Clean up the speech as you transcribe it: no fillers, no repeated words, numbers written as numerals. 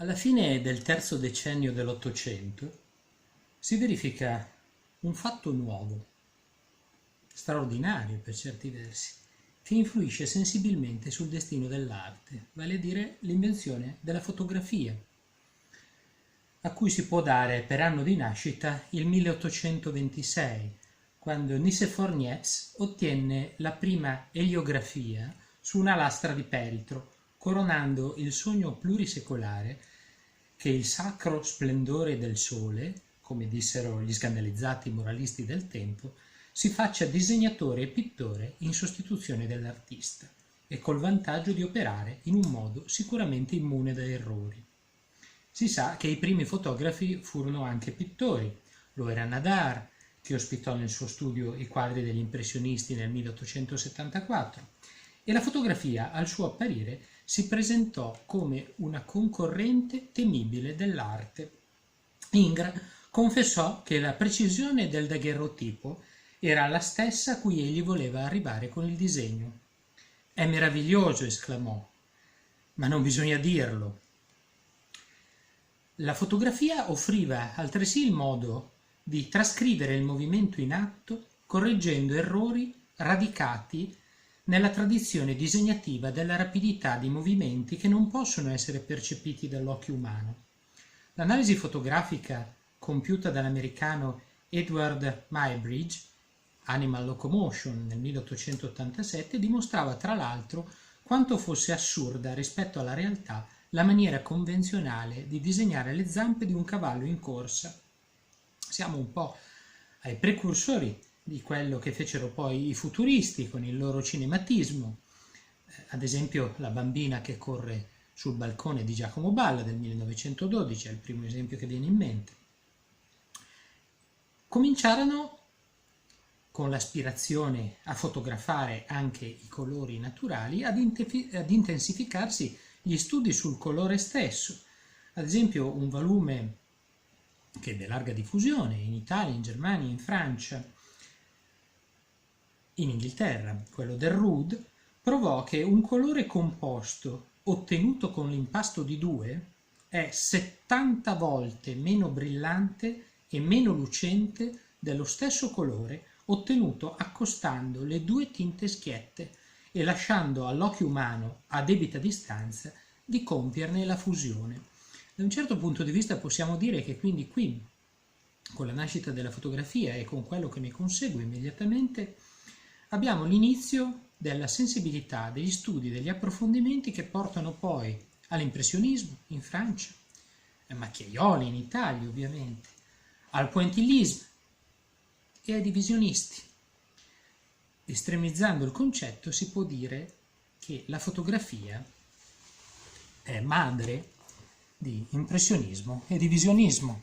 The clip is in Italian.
Alla fine del terzo decennio dell'Ottocento si verifica un fatto nuovo, straordinario per certi versi, che influisce sensibilmente sul destino dell'arte, vale a dire l'invenzione della fotografia, a cui si può dare per anno di nascita il 1826, quando Nicéphore Niepce ottenne la prima eliografia su una lastra di peltro, coronando il sogno plurisecolare che il sacro splendore del sole, come dissero gli scandalizzati moralisti del tempo, si faccia disegnatore e pittore in sostituzione dell'artista e col vantaggio di operare in un modo sicuramente immune da errori. Si sa che i primi fotografi furono anche pittori. Lo era Nadar, che ospitò nel suo studio i quadri degli impressionisti nel 1874, e la fotografia, al suo apparire, si presentò come una concorrente temibile dell'arte. Ingres confessò che la precisione del daguerrotipo era la stessa a cui egli voleva arrivare con il disegno. «È meraviglioso», esclamò, «ma non bisogna dirlo». La fotografia offriva altresì il modo di trascrivere il movimento in atto correggendo errori radicati nella tradizione disegnativa della rapidità di movimenti che non possono essere percepiti dall'occhio umano. L'analisi fotografica compiuta dall'americano Edward Muybridge, Animal Locomotion, nel 1887, dimostrava tra l'altro quanto fosse assurda rispetto alla realtà la maniera convenzionale di disegnare le zampe di un cavallo in corsa. Siamo un po' ai precursori di quello che fecero poi i futuristi con il loro cinematismo, ad esempio La bambina che corre sul balcone di Giacomo Balla del 1912 è il primo esempio che viene in mente. Cominciarono con l'aspirazione a fotografare anche i colori naturali ad intensificarsi gli studi sul colore stesso. Ad esempio un volume che ebbe larga diffusione in Italia, in Germania, in Francia, in Inghilterra, quello del Rude, provò che un colore composto ottenuto con l'impasto di 2 è 70 volte meno brillante e meno lucente dello stesso colore ottenuto accostando le due tinte schiette e lasciando all'occhio umano a debita distanza di compierne la fusione. Da un certo punto di vista possiamo dire che quindi qui, con la nascita della fotografia e con quello che ne consegue immediatamente, abbiamo l'inizio della sensibilità, degli studi, degli approfondimenti che portano poi all'impressionismo in Francia, a Macchiaioli in Italia ovviamente, al pointillismo e ai divisionisti. Estremizzando il concetto si può dire che la fotografia è madre di impressionismo e divisionismo.